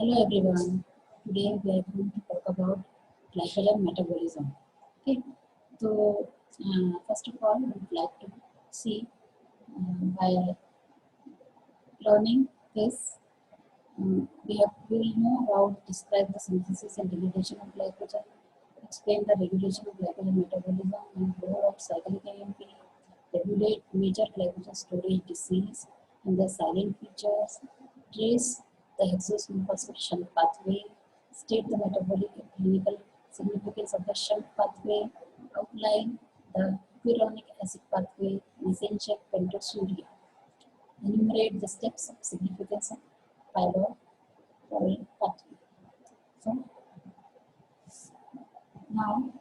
Hello everyone. Today we are going to talk about glycogen metabolism. Okay. So first of all, we would like to see by learning this, we will know about describe the synthesis and degradation of glycogen, explain the regulation of glycogen metabolism and role of cyclic HMP, regulate major glycogen storage disease and their silent features, trace the hexosine phosphate shunt pathway, state the metabolic and clinical significance of the shunt pathway, outline the pyronic acid pathway, essential pentosuria, enumerate the steps of significance of pyruvate pathway. So now,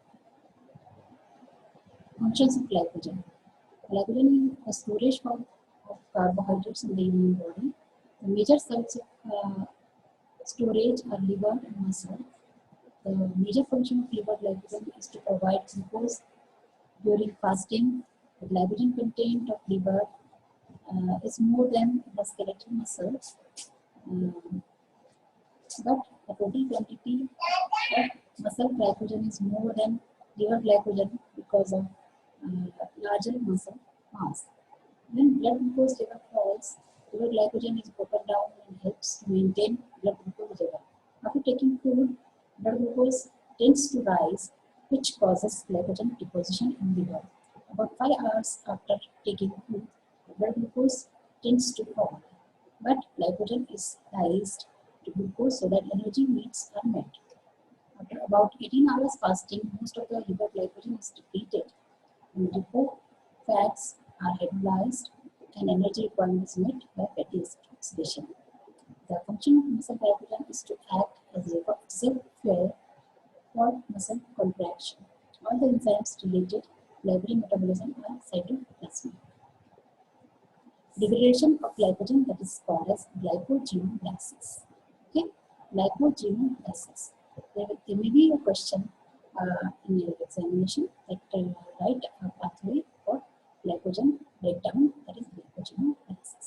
functions of glycogen. Glycogen is a storage form of carbohydrates in the human body. The major sites of storage are liver and muscle. The major function of liver glycogen is to provide glucose during fasting. The glycogen content of liver is more than the skeletal muscles, but the total quantity of muscle glycogen is more than liver glycogen because of larger muscle mass. When blood glucose level falls, liver glycogen is broken down and helps to maintain blood glucose level. After taking food, blood glucose tends to rise, which causes glycogen deposition in liver. About 5 hours after taking food, the blood glucose tends to fall, but glycogen is raised to glucose so that energy needs are met. After about 18 hours fasting, most of the liver glycogen is depleted and depot fats are hydrolyzed and energy requirements met by fatty oxidation. The function of muscle glycogen is to act as a reserve fuel for muscle contraction. All the enzymes related to glycogen metabolism are cytoplasmic. Degradation of glycogen, that is called as glycogenolysis. Okay, glycogenolysis. There may be a question in your examination that write a pathway for glycogen breakdown, that is glycogenolysis.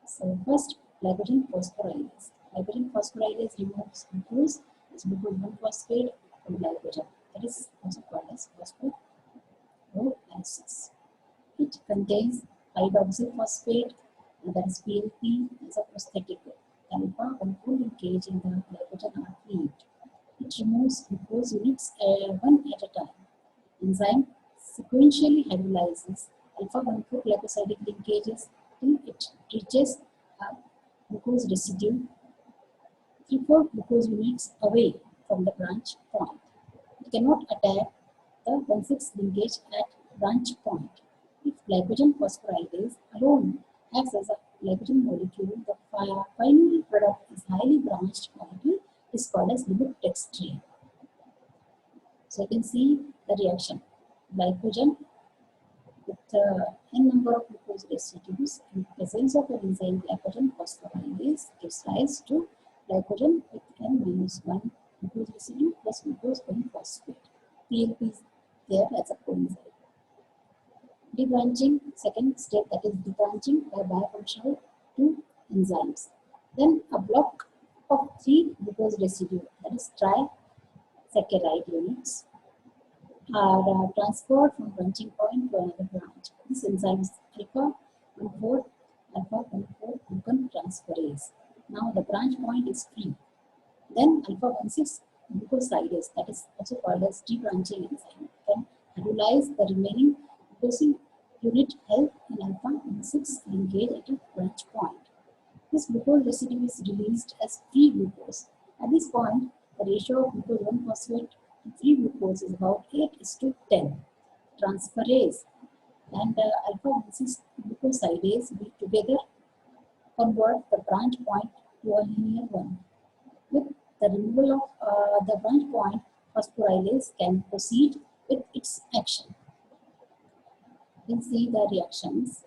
So first, glycogen phosphorylase. Glycogen phosphorylase removes glucose, it's glucose 1-phosphate from glycogen. That is also called as phosphorolysis. It contains hydroxyl phosphate, that is PLP, as a prosthetic. Alpha-1 linkage in the glycogen are cleaved. It removes glucose units one at a time. Enzyme sequentially hydrolyzes alpha-1 glycosidic linkages till it reaches a glucose residue 3-4 glucose units away from the branch point. It cannot attack the 1,6 linkage at branch point. If glycogen phosphorylase alone acts as a glycogen molecule, the final product is highly branched molecule is called as lipodextrin. So you can see the reaction. Glycogen with n number of glucose residues in presence of an enzyme glycogen phosphorylase gives rise to glycogen with n-1 glucose residue plus glucose 1-phosphate. PLP is there as a coenzyme. Debranching, second step, that is debranching by bifunctional 2 enzymes. Then a block of 3 glucose residue, that is trisaccharide units, are transferred from branching point to another branch. This enzyme is alpha-1,4 glucotransferase. Now the branch point is free. Then alpha-1,6 glucosidase, that is also called as debranching enzyme, can hydrolyze the remaining glucosine unit held in alpha-1,6 linkage at a branch point. This glucose residue is released as free glucose. At this point, the ratio of glucose 1-phosphate to free glucose is about 8:10. Transferase and alpha-1,6 glucosidase will together convert the branch point to a linear one. With the removal of the branch point, phosphorylase can proceed with its action. You can see the reactions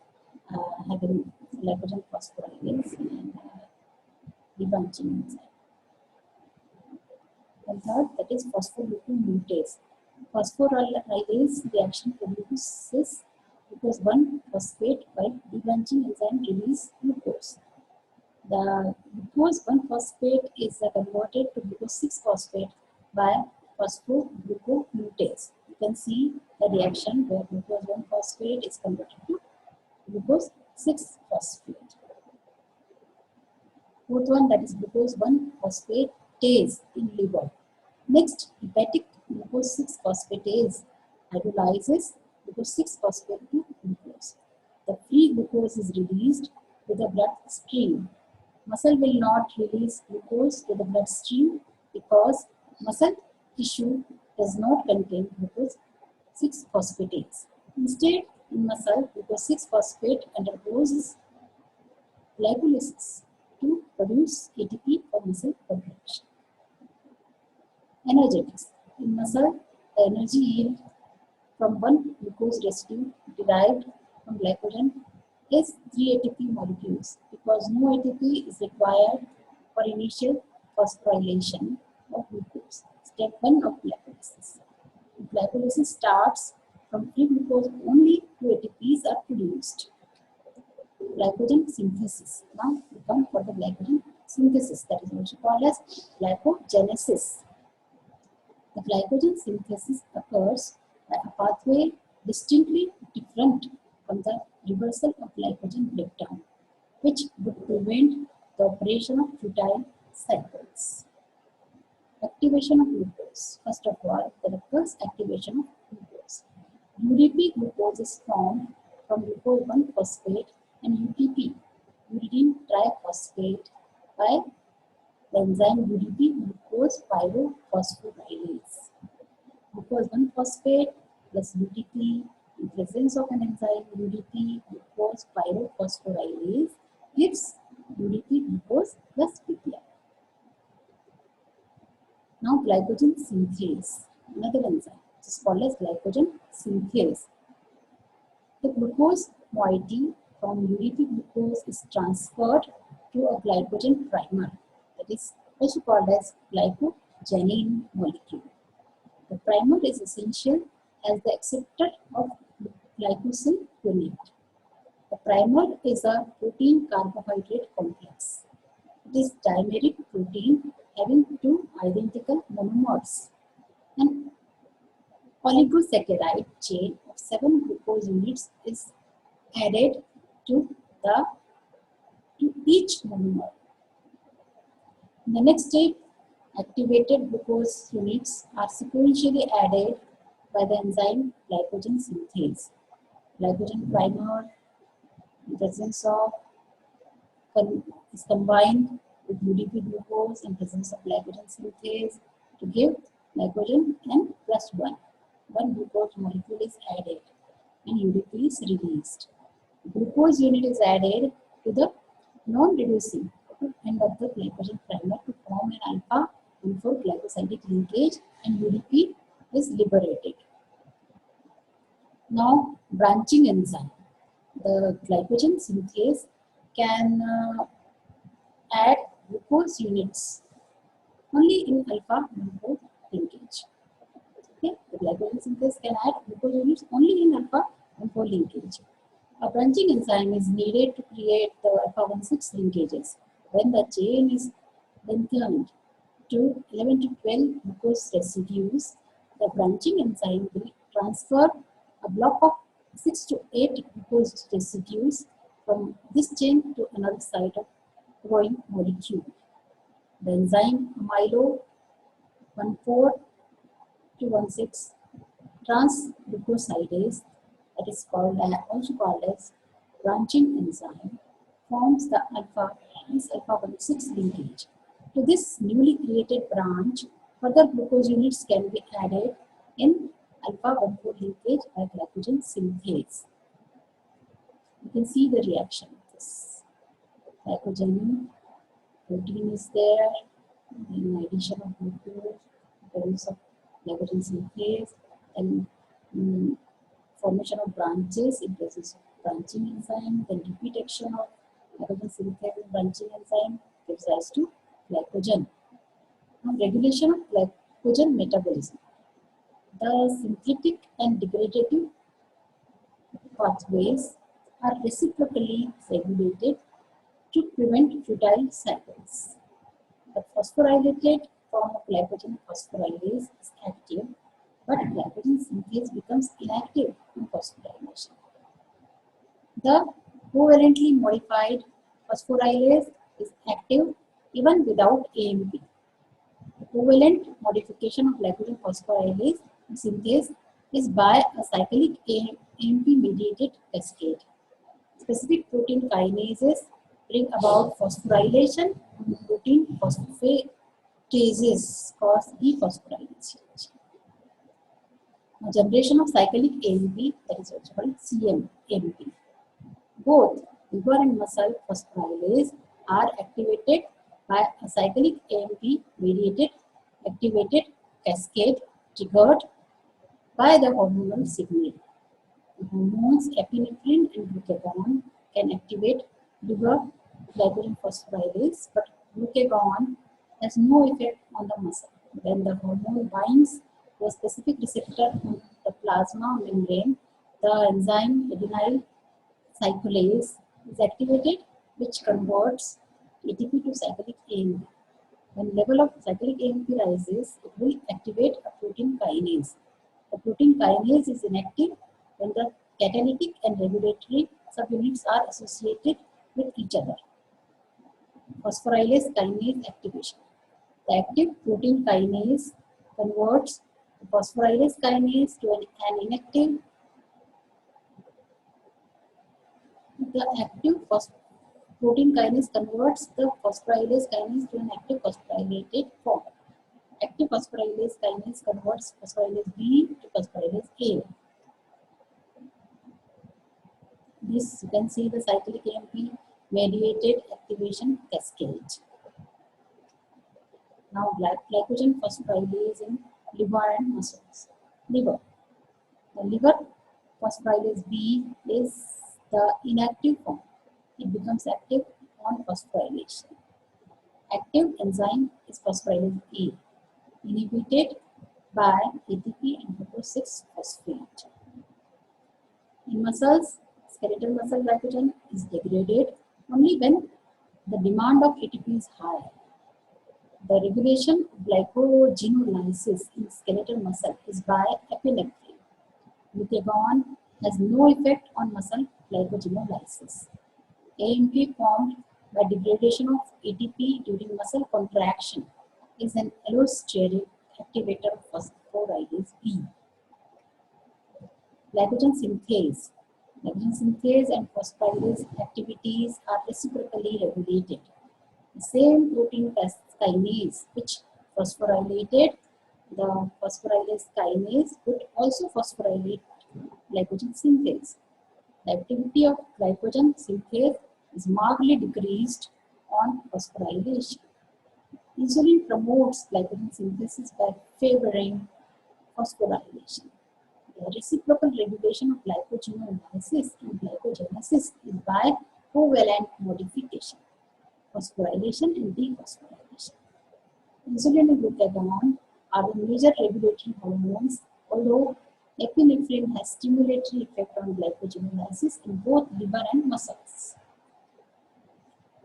having glycogen phosphorylase and debranching enzyme. And third, that is phosphoglucomutase. Phosphorylase reaction produces glucose 1-phosphate while debranching enzyme release glucose. The glucose 1-phosphate is converted to glucose 6-phosphate by phosphogluconeutase. You can see the reaction where glucose 1-phosphate is converted to glucose 6-phosphate. Fourth one, that is glucose 1-phosphatase in liver. Next, hepatic glucose 6-phosphatase hydrolyzes glucose 6-phosphate to glucose. The free glucose is released to the bloodstream. Muscle will not release glucose to the bloodstream because muscle tissue does not contain glucose 6-phosphatase. Instead, in muscle, glucose 6-phosphate undergoes glycolysis to produce ATP for muscle contraction. Energetics. In muscle, the energy yield from one glucose residue derived from glycogen is 3 ATP molecules because no ATP is required for initial phosphorylation of glucose. Step 1 of glycolysis. Glycolysis starts from free glucose, only 2 ATPs are produced. Glycogen synthesis. Now we come for the glycogen synthesis, that is also called as glycogenesis. The glycogen synthesis occurs by a pathway distinctly different from the reversal of glycogen breakdown, which would prevent the operation of futile cycles. Activation of glucose. First of all, there occurs activation of glucose. UDP glucose is formed from glucose 1-phosphate and UTP, uridine triphosphate, by the enzyme UDP glucose pyrophosphorylase. Glucose 1-phosphate plus UTP in presence of an enzyme UDP glucose pyrophosphorylase gives UDP glucose plus PPI. Now glycogen synthase, another enzyme, which is called as glycogen synthase. The glucose moiety from UDP glucose is transferred to a glycogen primer, that is also called as glycogenine molecule. The primer is essential as the acceptor of glycosyl unit. The primer is a protein carbohydrate complex. It is dimeric protein having 2 identical monomers. An oligosaccharide chain of 7 glucose units is added to each monomer. In the next step, activated glucose units are sequentially added by the enzyme glycogen synthase. Glycogen primer in presence of is combined with UDP glucose in presence of glycogen synthase to give glycogen and plus 1. One glucose molecule is added and UDP is released. Glucose unit is added to the non-reducing end of the glycogen primer to form an alpha-1,4 glycosidic linkage and UDP is liberated. Now, branching enzyme. The glycogen synthase can add glucose units only in alpha-1,4 linkage. Okay, the glycogen synthase can add glucose units only in alpha-1,4 linkage. A branching enzyme is needed to create the alpha-1,6 linkages. When the chain is lengthened to 11 to 12 glucose residues, the branching enzyme will transfer a block of 6 to 8 glucose residues from this chain to another site of growing molecule. The enzyme amylo 1,4 to 1,6 transglucosidase, that is also called as branching enzyme, forms the alpha-1,6 linkage. To this newly created branch, further glucose units can be added in alpha-1,4 linkage by glycogen synthase. You can see the reaction. This glycogen protein is there, then addition of glucose, presence of glycogen synthase, and formation of branches in presence of branching enzyme, then repeat action of glycogen synthase and branching enzyme gives rise to glycogen. Now, regulation of glycogen metabolism. The synthetic and degradative pathways are reciprocally regulated to prevent futile cycles. The phosphorylated form of glycogen phosphorylase is active, but glycogen synthase becomes inactive in phosphorylation. The covalently modified phosphorylase is active even without AMP. The covalent modification of glycogen phosphorylase synthase is by a cyclic AMP-mediated cascade. Specific protein kinases bring about phosphorylation and protein phosphatases cause dephosphorylation. Now, generation of cyclic AMP, that is also called CMAMP. Both liver and muscle phosphorylase are activated by a cyclic AMP-mediated activated cascade triggered by the hormonal signal. The hormones epinephrine and glucagon can activate liver glycogen phosphorylase, but glucagon has no effect on the muscle. When the hormone binds to a specific receptor on the plasma membrane, the enzyme adenyl cyclase is activated, which converts ATP to cyclic AMP. When level of cyclic AMP rises, it will activate a protein kinase. The protein kinase is inactive when the catalytic and regulatory subunits are associated with each other. Phosphorylase kinase activation. The active protein kinase converts the phosphorylase kinase to an inactive. The active protein kinase converts the phosphorylase kinase to an active phosphorylated form. Active phosphorylase kinase converts phosphorylase B to phosphorylase A. This you can see the cyclic AMP mediated activation cascade. Now glycogen phosphorylase in liver and muscles. Liver. The liver phosphorylase B is the inactive form. It becomes active on phosphorylation. Active enzyme is phosphorylase A, inhibited by ATP and glucose-6-phosphate. In muscles, skeletal muscle glycogen is degraded only when the demand of ATP is high. The regulation of glycogenolysis in skeletal muscle is by epinephrine. Glucagon has no effect on muscle glycogenolysis. AMP formed by degradation of ATP during muscle contraction is an allosteric activator of phosphorylase B. Glycogen synthase. Glycogen synthase and phosphorylase activities are reciprocally regulated. The same protein kinase which phosphorylated the phosphorylase kinase would also phosphorylate glycogen synthase. The activity of glycogen synthase is markedly decreased on phosphorylation. Insulin promotes glycogen synthesis by favoring phosphorylation. The reciprocal regulation of glycogenolysis and glycogenesis is by covalent modification, phosphorylation and dephosphorylation. Insulin and glucagon are the major regulatory hormones, although epinephrine has stimulatory effect on glycogenolysis in both liver and muscles.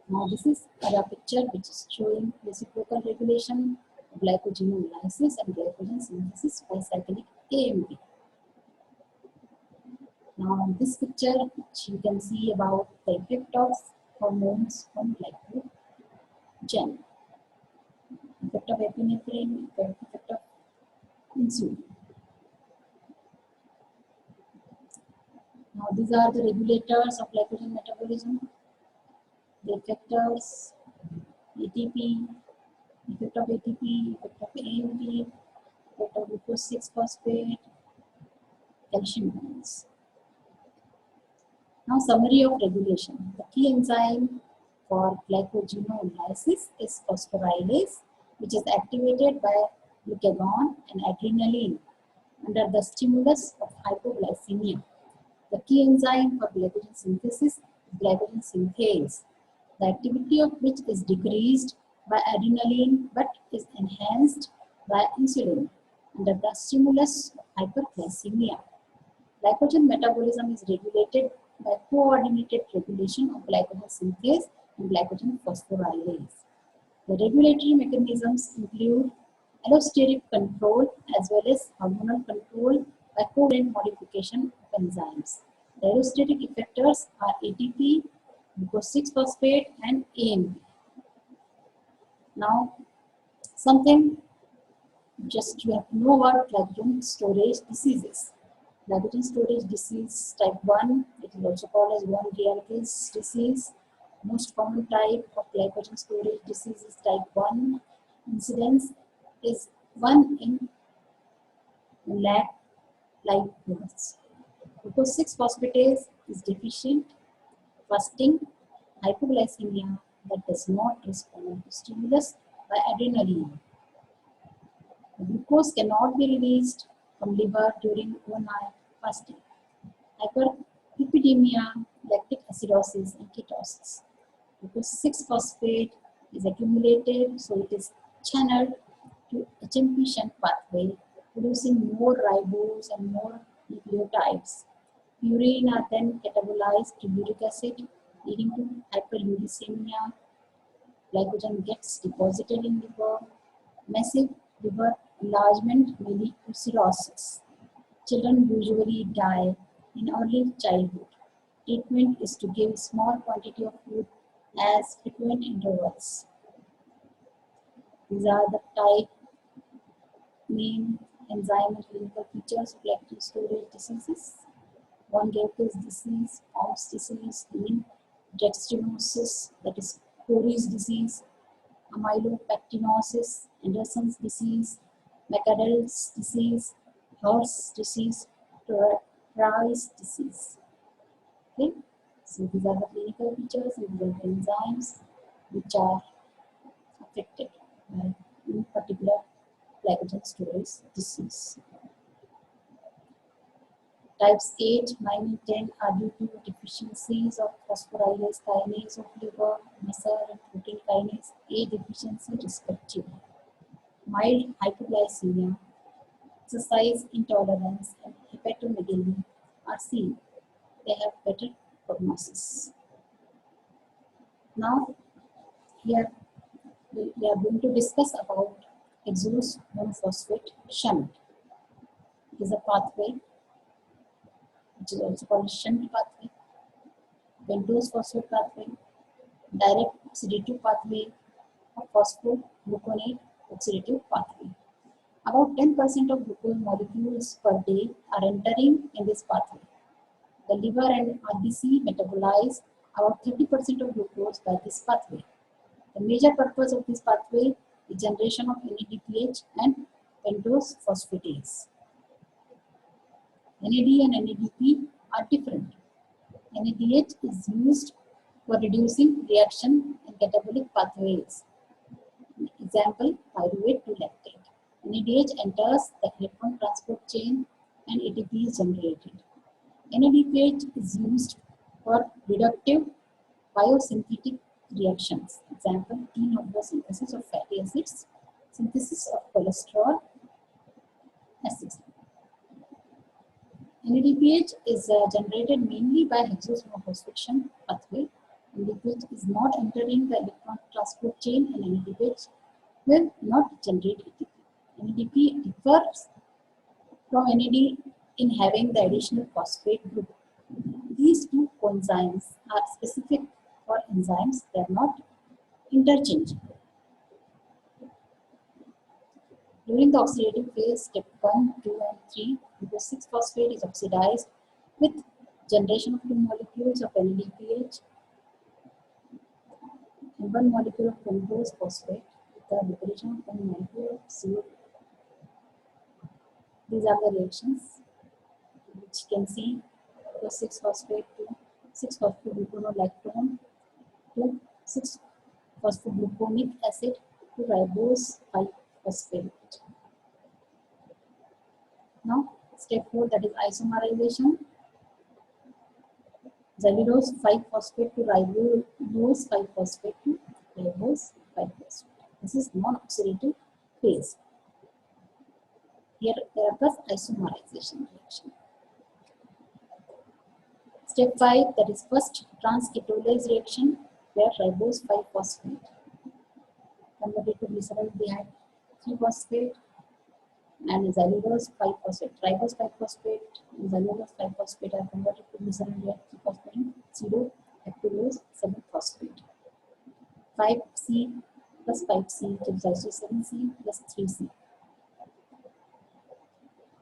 Now this is a picture which is showing reciprocal regulation of glycogenolysis and glycogen synthesis by cyclic AMP. Now in this picture, you can see about the effect of hormones on glycogen, effect of epinephrine, effect of insulin. Now these are the regulators of glycogen metabolism. The effectors, ATP, effect of ATP, effect of AMP, effect of glucose-6-phosphate, calcium bonds. Now summary of regulation. The key enzyme for glycogenolysis is phosphorylase, which is activated by glucagon and adrenaline under the stimulus of hypoglycemia. The key enzyme for glycogen synthesis is glycogen synthase, the activity of which is decreased by adrenaline but is enhanced by insulin under the stimulus of hyperglycemia. Glycogen metabolism is regulated by coordinated regulation of glycogen synthase and glycogen phosphorylase. The regulatory mechanisms include allosteric control as well as hormonal control by covalent modification of enzymes. The allosteric effectors are ATP, glucose 6-phosphate, and AMP. Now, something just you have to know about glycogen storage diseases. Glycogen storage disease type 1, it is also called as von Wieruch's disease. Most common type of glycogen storage disease is type 1. Incidence is 1 in lakh live births. Glucose 6-phosphatase is deficient, fasting, hypoglycemia that does not respond to stimulus by adrenaline. The glucose cannot be released from liver during overnight fasting. Hyperlipidemia, lactic acidosis, and ketosis. Glucose 6-phosphate is accumulated, so it is channeled to HMP shunt pathway, producing more ribose and more nucleotides. Purine are then catabolized to uric acid, leading to hyperuricemia. Glycogen gets deposited in liver. Massive liver enlargement may lead to cirrhosis. Children usually die in early childhood. Treatment is to give small quantity of food as frequent intervals. These are the type, name, enzyme, and clinical features of glycogen storage diseases. Von Wieruch's disease, Om's disease, glycogenesis, that is Cory's disease, amylopectinosis, Anderson's disease, McArdle's disease, Horst's disease, Price disease. Okay, so these are the clinical features and these are the enzymes which are affected by in particular glycogen storage disease. Types 8, 9, and 10 are due to deficiencies of phosphorylase kinase of liver, muscle, and protein kinase A deficiency respectively. Mild hypoglycemia, exercise intolerance, and hepatomegaly are seen. They have better prognosis. Now, here we are going to discuss about hexose monophosphate shunt. It is a pathway which is also called shunt pathway, pentose phosphate pathway, direct oxidative pathway, or phosphogluconate oxidative pathway. About 10% of glucose molecules per day are entering in this pathway. The liver and RBC metabolize about 30% of glucose by this pathway. The major purpose of this pathway is generation of NADPH and pentose phosphatase. NAD and NADP are different. NADH is used for reducing reaction in catabolic pathways. Example, pyruvate to lactate. NADH enters the electron transport chain and ATP is generated. NADPH is used for reductive biosynthetic reactions. Example, de-novo-synthesis of fatty acids, synthesis of cholesterol acids. NADPH is generated mainly by hexose monophosphate shunt pathway. NADPH is not entering the electron transport chain and NADPH will not generate ATP. NADP differs from NAD in having the additional phosphate group. These two coenzymes are specific for enzymes, they are not interchangeable. During the oxidative phase, step 1, 2, and 3, glucose 6-phosphate is oxidized with generation of 2 molecules of NADPH and 1 molecule of pentose phosphate with the liberation of 1 molecule of CO2. These are the reactions which you can see: glucose 6-phosphate to 6-phosphogluconolactone to 6-phosphogluconic acid to ribose 5-phosphate. Now, step 4, that is isomerization. Xylulose 5-phosphate to ribose 5-phosphate to ribose 5-phosphate. This is non-oxidative phase. Here there occurs isomerization reaction. Step 5, that is first trans-ketolase reaction. where ribose 5-phosphate converted to glyceraldehyde 3-phosphate and xylulose 5-phosphate. Ribose 5-phosphate and xylulose 5-phosphate are converted to glyceraldehyde 3-phosphate pseudo heptulose 7-phosphate. 5C plus 5C gives rise to 7C plus 3C.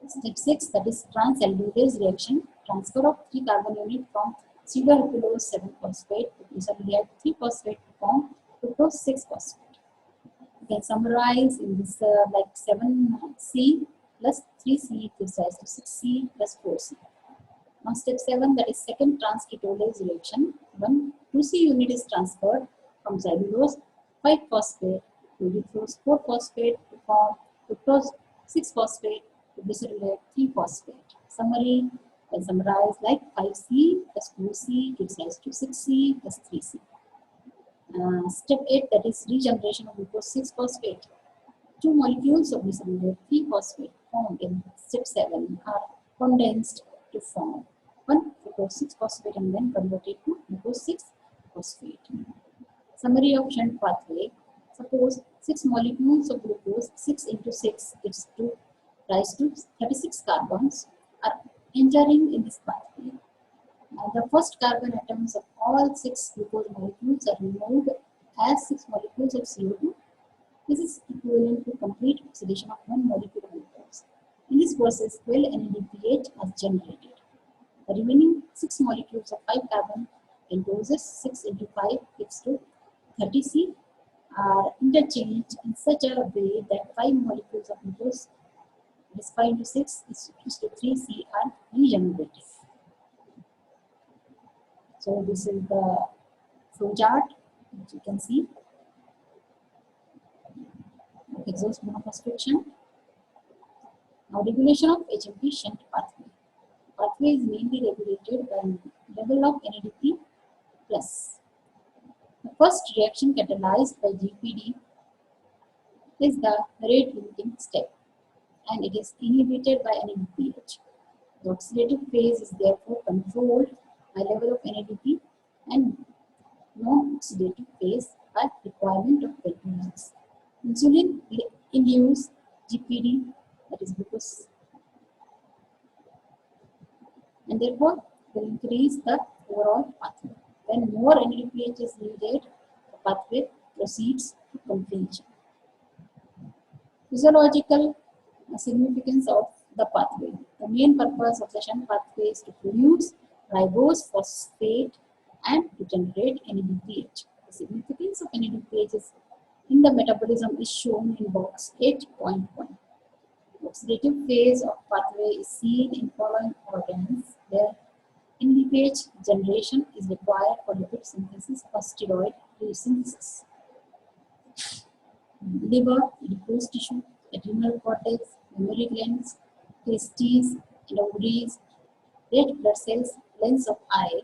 Step 6, that is trans-aldolase reaction, transfer of 3 carbon unit from pseudoheptulose 7-phosphate to glyceraldehyde 3-phosphate to form fructose 6-phosphate. You can summarize in this like 7C plus 3C gives rise to 6C plus 4C. Now step 7, that is second trans-ketolase reaction, when 2C unit is transferred from xylulose 5-phosphate to glucose 4-phosphate to form fructose 6-phosphate to glyceraldehyde 3-phosphate. Summary, I summarize like 5C plus 4C gives rise to 6C plus 3C. Step 8, that is regeneration of glucose 6-phosphate. 2 molecules of glyceraldehyde 3-phosphate formed in step 7 are condensed to form 1 fructose 6-phosphate and then converted to glucose 6-phosphate. Summary of shunt pathway. Suppose 6 molecules of glucose 6 into 6 gives to rise to 36 carbons are entering in this pathway. The first carbon atoms of all 6 glucose molecules are removed as 6 molecules of CO2. This is equivalent to complete oxidation of 1 molecule of glucose. In this process, 12 NADPH are generated. The remaining 6 molecules of 5 carbon pentoses 6 into 5 gives to 30C are interchanged in such a way that 5 molecules of glucose, this 5 into 6 is equals to 3C, are regenerated. So this is the flow chart which you can see. Hexose monophosphate shunt. Now regulation of HMP shunt pathway. Pathway is mainly regulated by level of NADP plus. The first reaction catalyzed by GPD is the rate limiting step and it is inhibited by NADPH. The oxidative phase is therefore controlled by level of NADP and non-oxidative phase by requirement of glycogenesis. Insulin will induce GPD, that is glucose, and therefore will increase the overall pathway. When more NADPH is needed, the pathway proceeds to completion. Physiological significance of the pathway. The main purpose of the shunt pathway is to produce ribose phosphate and to generate NADPH. The significance of NADPH is in the metabolism is shown in box 8.1. The oxidative phase of pathway is seen in following organs where NADPH generation is required for lipid synthesis or steroid resynthesis. Liver, adipose tissue, adrenal cortex, mammary glands, testes, and ovaries, red blood cells, lens of eye.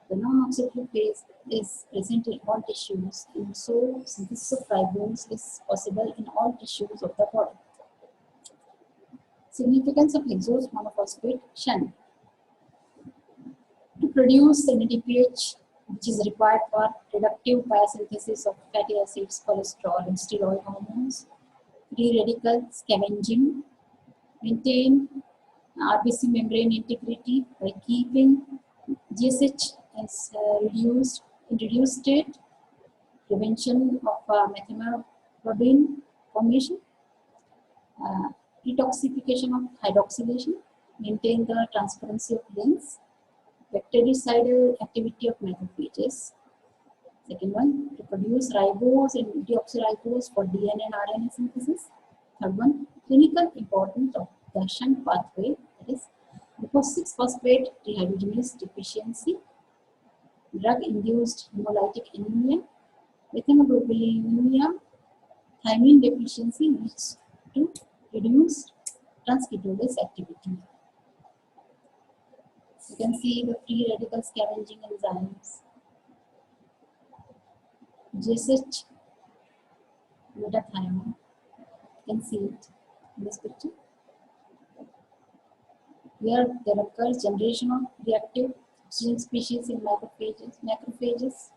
The non-oxidative phase is present in all tissues, and so synthesis of ribose is possible in all tissues of the body. Significance of hexose monophosphate shunt. To produce NADPH, which is required for reductive biosynthesis of fatty acids, cholesterol, and steroid hormones, free radical scavenging, maintain RBC membrane integrity by keeping GSH as in reduced state, prevention of methamoglobin formation, detoxification of hydroxylation, maintain the transparency of lens, bactericidal activity of macrophages. Second one, to produce ribose and deoxyribose for DNA and RNA synthesis. Third one, clinical importance of the shunt pathway, that is glucose 6-phosphate dehydrogenase deficiency, drug-induced hemolytic anemia, methemoglobinemia, thymine deficiency leads to reduced transketolase activity. You can see the free radical scavenging enzymes, GSH, glutathione. You can see it in this picture. Here there occurs generation of reactive oxygen species in macrophages.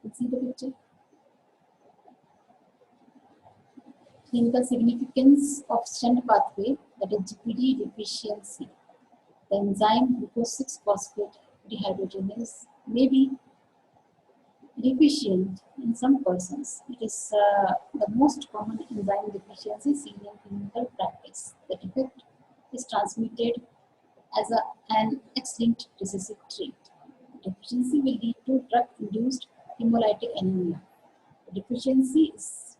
You see the picture. Clinical significance of shunt pathway, that is GPD deficiency. The enzyme glucose 6-phosphate dehydrogenase may be deficient in some persons. It is the most common enzyme deficiency seen in clinical practice. The defect is transmitted as an X-linked recessive trait. Deficiency will lead to drug-induced hemolytic anemia. The deficiency is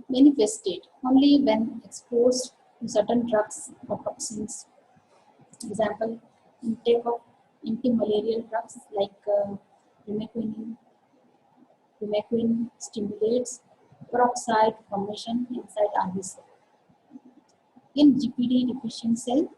manifested only when exposed to certain drugs or toxins. Example, intake of anti-malarial drugs like primaquine stimulates peroxide formation inside RBC. In GPD deficient cell,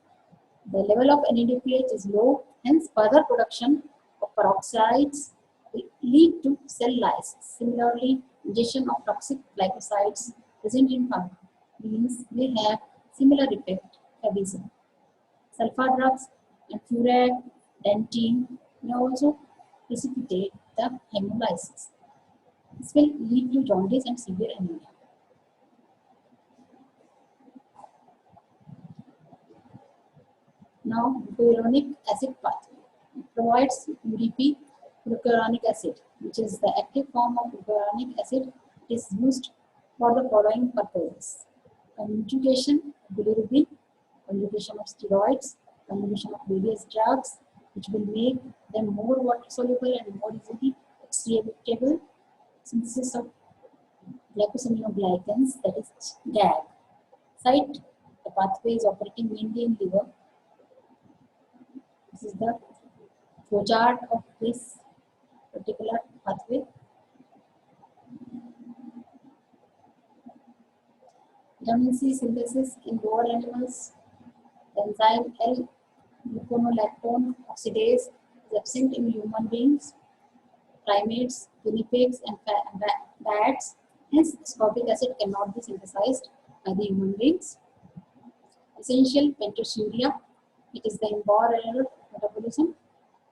the level of NADPH is low, hence further production of peroxides will lead to cell lysis. Similarly, ingestion of toxic glycosides present in beans may have similar effect. Favism. Sulfur drugs and furan, dentine may also precipitate the hemolysis. This will lead to jaundice and severe anemia. Now, glucuronic acid pathway. It provides UDP, glucuronic acid, which is the active form of glucuronic acid. It is used for the following purposes: conjugation of bilirubin, conjugation of steroids, conjugation of various drugs, which will make them more water soluble and more easily excretable, synthesis of glycosaminoglycans, that is GAG. Site the pathway is operating mainly in liver. This is the flowchart of this particular pathway. Vitamin C synthesis in lower animals. The enzyme L-gluconolactone oxidase is absent in human beings, primates, guinea pigs, and bats. Hence, ascorbic acid cannot be synthesized by the human beings. Essential pentosuria. It is the embryonal metabolism.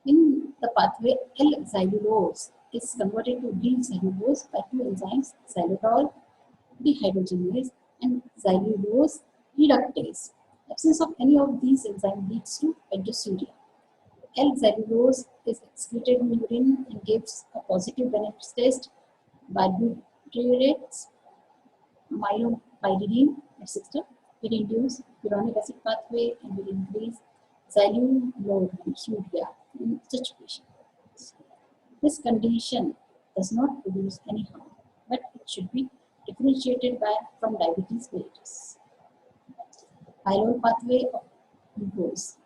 In the pathway, L-xylulose is converted to D-cellulose by two enzymes, xylitol dehydrogenase and xylulose reductase. Absence of any of these enzymes leads to pentosuria. L-xylulose is excreted in urine and gives a positive benefits test. Barbiturates, myopyridine, etc. It induces uronic acid pathway and will increase xylulorrhea in such patients. This condition does not produce any harm, but it should be differentiated from diabetes mellitus. Pyrrole pathway of glucose.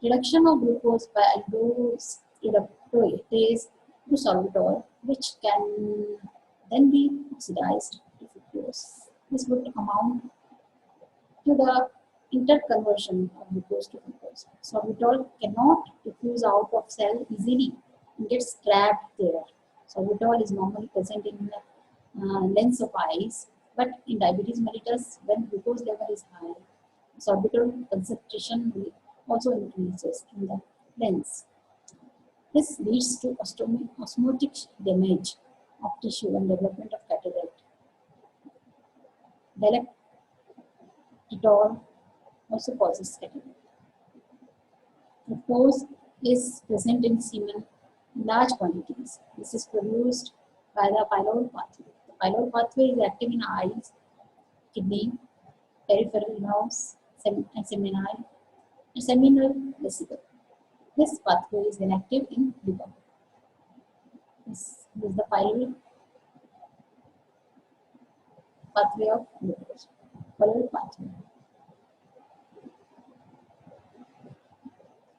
Reduction of glucose by aldose reductase to sorbitol, which can then be oxidized to fructose. This would amount to the interconversion of glucose to glucose. Sorbitol cannot diffuse out of cell easily and gets trapped there. Sorbitol is normally present in lens of eyes, but in diabetes mellitus, when glucose level is high, sorbitol concentration will also increases in the lens. This leads to osmotic damage of tissue and development of cataract. Dialactitol also causes cataract. Fructose is present in semen in large quantities. This is produced by the pyrrole pathway. The pyrrole pathway is active in eyes, kidney, peripheral nerves, and seminal vesicle. This pathway is inactive in liver. This is the pyrrole pathway of glucose. Pyrrole pathway.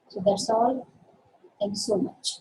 So that's all. Thank you so much.